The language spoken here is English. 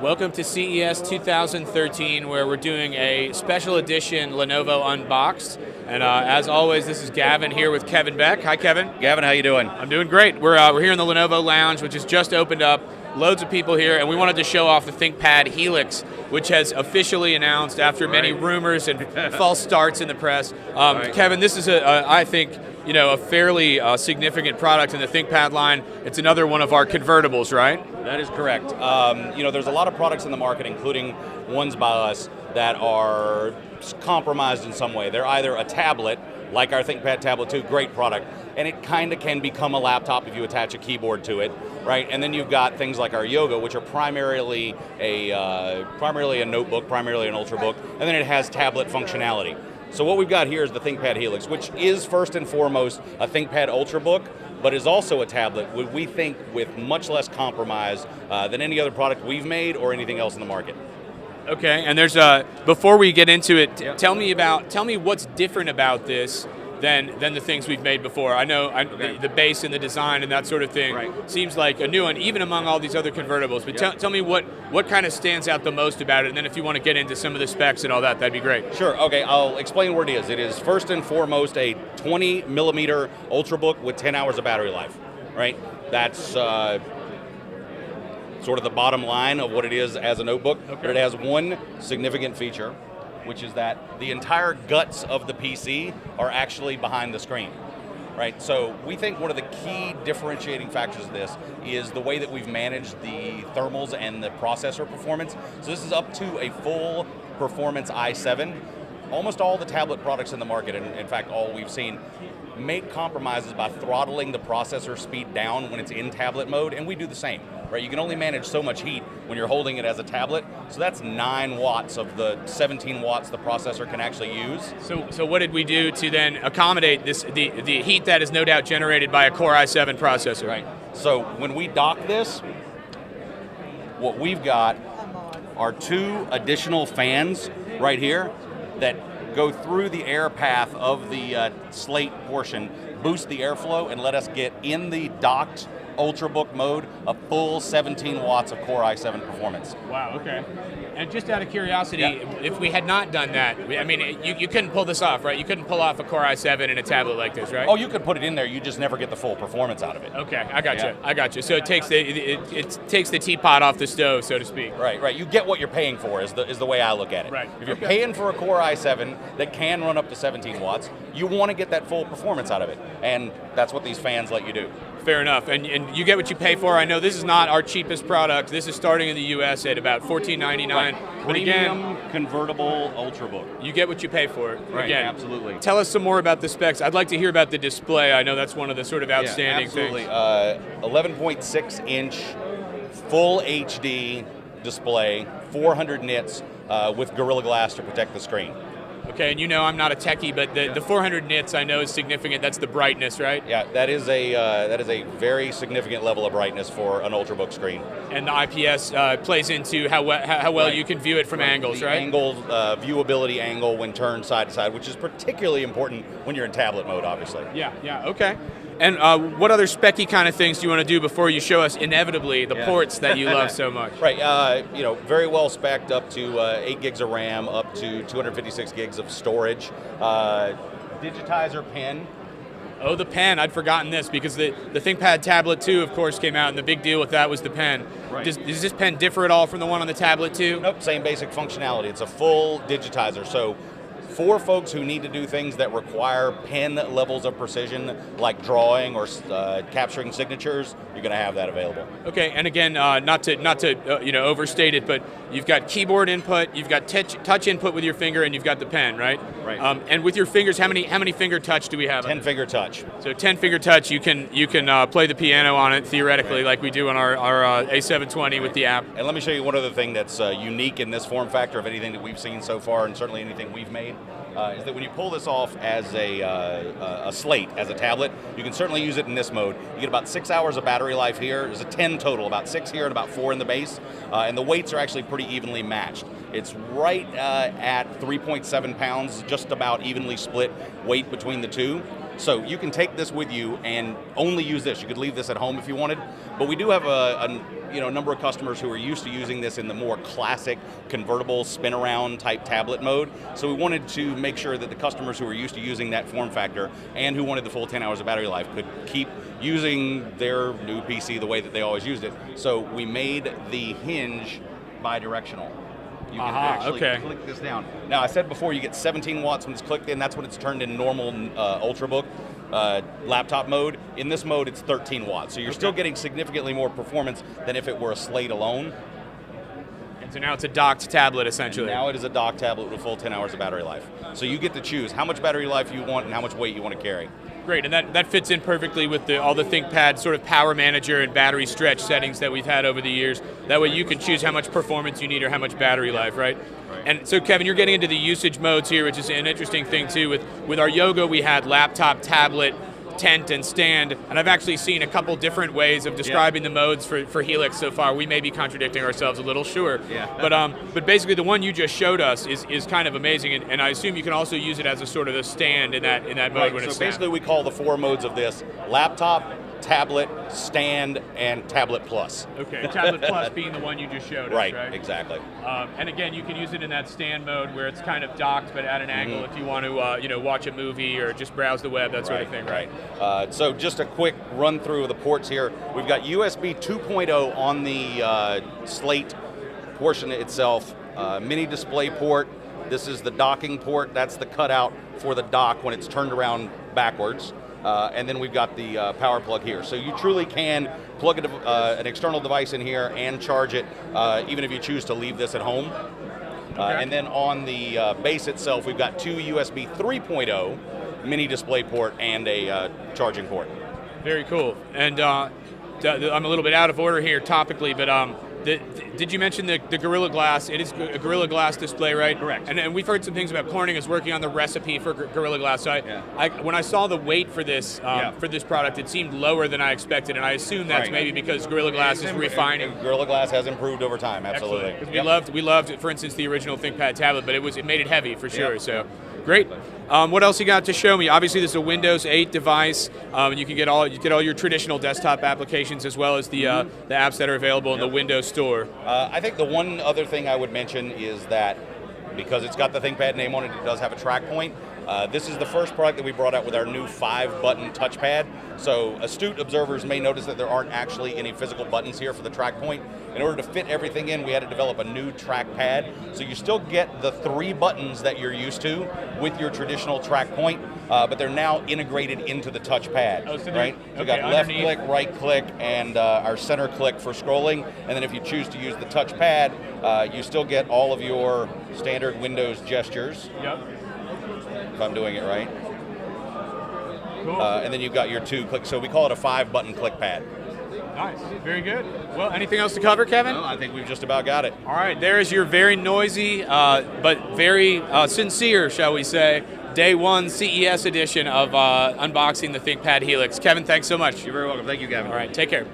Welcome to CES 2013, where we're doing a special edition Lenovo Unboxed. And as always, this is Gavin here with Kevin Beck. Hi, Kevin. Gavin, how you doing? I'm doing great. We're here in the Lenovo Lounge, which has just opened up. Loads of people here, and we wanted to show off the ThinkPad Helix, which has officially announced after many rumors and false starts in the press. Kevin, this is I think, a fairly significant product in the ThinkPad line. It's another one of our convertibles, right? That is correct. There's a lot of products in the market, including ones by us, that are compromised in some way. They're either a tablet, like our ThinkPad Tablet 2, great product, and it kind of can become a laptop if you attach a keyboard to it, right? And then you've got things like our Yoga, which are primarily a notebook, primarily an ultrabook, and then it has tablet functionality. So what we've got here is the ThinkPad Helix, which is first and foremost a ThinkPad Ultrabook, but is also a tablet, we think, with much less compromise than any other product we've made or anything else in the market. Okay, and there's before we get into it, tell me what's different about this than the things we've made before. I know the base and the design and that sort of thing seems like a new one, even among all these other convertibles. But tell me what kind of stands out the most about it, and then if you want to get into some of the specs and all that, that'd be great. Sure. Okay, I'll explain what it is. It is first and foremost a 20 millimeter Ultrabook with 10 hours of battery life. Right. That's sort of the bottom line of what it is as a notebook, but it has one significant feature, which is that the entire guts of the PC are actually behind the screen, right? So we think one of the key differentiating factors of this is the way that we've managed the thermals and the processor performance. So this is up to a full performance i7. Almost all the tablet products in the market, and in fact all we've seen, make compromises by throttling the processor speed down when it's in tablet mode, and we do the same, right? You can only manage so much heat when you're holding it as a tablet, so that's 9 watts of the 17 watts the processor can actually use. So what did we do to then accommodate this, the heat that is no doubt generated by a Core i7 processor? Right. So when we dock this, what we've got are 2 additional fans right here that go through the air path of the slate portion, boost the airflow, and let us get in the docked Ultrabook mode a full 17 watts of Core i7 performance. Wow, okay. And just out of curiosity, if we had not done that, I mean, you couldn't pull this off, right? You couldn't pull off a Core i7 in a tablet like this, right? Oh, you could put it in there, you just never get the full performance out of it. Okay, I got you. So it takes the teapot off the stove, so to speak. Right. You get what you're paying for is the way I look at it. Right. If you're paying for a Core i7 that can run up to 17 watts, you want to get that full performance out of it. And that's what these fans let you do. Fair enough, and you get what you pay for. I know this is not our cheapest product. This is starting in the U.S. at about $14.99. Right. But Premium convertible Ultrabook. You get what you pay for. Right, again, absolutely. Tell us some more about the specs. I'd like to hear about the display. I know that's one of the sort of outstanding things. 11.6-inch full HD display, 400 nits with Gorilla Glass to protect the screen. Okay, and I'm not a techie, but the 400 nits I know is significant. That's the brightness, right? Yeah, that is a very significant level of brightness for an Ultrabook screen. And the IPS plays into how well you can view it from angles, right? Angle, viewability angle when turned side to side, which is particularly important when you're in tablet mode, obviously. Yeah, okay. And what other specky kind of things do you want to do before you show us, inevitably, the ports that you love so much? Right, very well spec'd, up to 8 gigs of RAM, up to 256 gigs of storage. Digitizer pen. Oh, the pen. I'd forgotten this because the ThinkPad Tablet 2, of course, came out, and the big deal with that was the pen. Right. Does this pen differ at all from the one on the Tablet 2? Nope, same basic functionality. It's a full digitizer. So for folks who need to do things that require pen levels of precision, like drawing or capturing signatures, you're going to have that available. Okay, and again, not to overstate it, but you've got keyboard input, you've got touch input with your finger, and you've got the pen, right? Right. And with your fingers, how many finger touch do we have? 10 finger touch. So 10 finger touch, you can play the piano on it theoretically, like we do on our A720 with the app. And let me show you one other thing that's unique in this form factor of anything that we've seen so far, and certainly anything we've made. Is that when you pull this off as a slate, as a tablet, you can certainly use it in this mode. You get about 6 hours of battery life here. There's a 10 total, about 6 here and about 4 in the base. And the weights are actually pretty evenly matched. It's right at 3.7 pounds, just about evenly split weight between the two. So you can take this with you and only use this. You could leave this at home if you wanted, but we do have a number of customers who are used to using this in the more classic convertible spin around type tablet mode. So we wanted to make sure that the customers who are used to using that form factor and who wanted the full 10 hours of battery life could keep using their new PC the way that they always used it. So we made the hinge bi-directional. You can actually click this down. Now, I said before you get 17 watts when it's clicked in. That's when it's turned in normal Ultrabook laptop mode. In this mode, it's 13 watts. So you're still getting significantly more performance than if it were a Slate alone. And so now it's a docked tablet, essentially. And now it is a docked tablet with a full 10 hours of battery life. So you get to choose how much battery life you want and how much weight you want to carry. Great, and that fits in perfectly with all the ThinkPad sort of power manager and battery stretch settings that we've had over the years. That way you can choose how much performance you need or how much battery life, right? And so Kevin, you're getting into the usage modes here, which is an interesting thing too. With our Yoga, we had laptop, tablet, tent, and stand, and I've actually seen a couple different ways of describing the modes for Helix so far. We may be contradicting ourselves a little, sure. But basically the one you just showed us is kind of amazing, and I assume you can also use it as a sort of a stand in that mode when it's so basically we call the 4 modes of this: laptop, tablet, stand, and tablet plus. Okay, tablet plus being the one you just showed us, right? Exactly. And again, you can use it in that stand mode where it's kind of docked but at an angle if you want to watch a movie or just browse the web, that sort of thing, right? So just a quick run through of the ports here. We've got USB 2.0 on the Slate portion itself, mini display port. This is the docking port. That's the cutout for the dock when it's turned around backwards. And then we've got the power plug here. So you truly can plug an external device in here and charge it, even if you choose to leave this at home. And then on the base itself, we've got 2 USB 3.0 mini display port and a charging port. Very cool. And I'm a little bit out of order here topically, but did you mention the Gorilla Glass? It is a Gorilla Glass display, right? Correct. And we've heard some things about Corning is working on the recipe for Gorilla Glass. So when I saw the weight for this product, it seemed lower than I expected, and I assume that's maybe because Gorilla Glass is refining. Gorilla Glass has improved over time, absolutely. We loved, for instance, the original ThinkPad tablet, but it made it heavy for sure. So great. What else you got to show me? Obviously, this is a Windows 8 device, and you can get all your traditional desktop applications as well as the apps that are available in the Windows Store. I think the one other thing I would mention is that because it's got the ThinkPad name on it, it does have a track point. This is the first product that we brought out with our new 5-button touchpad. So astute observers may notice that there aren't actually any physical buttons here for the track point. In order to fit everything in, we had to develop a new trackpad. So you still get the 3 buttons that you're used to with your traditional track point, but they're now integrated into the touchpad, right? So we got left click, right click, and our center click for scrolling. And then if you choose to use the touchpad, you still get all of your standard Windows gestures. If I'm doing it right. Cool. And then you've got your 2 clicks. So we call it a 5-button click pad. Nice. Very good. Well, anything else to cover, Kevin? No, I think we've just about got it. All right. There is your very noisy, but very sincere, shall we say, Day 1 CES edition of unboxing the ThinkPad Helix. Kevin, thanks so much. You're very welcome. Thank you, Gavin. All right. Take care.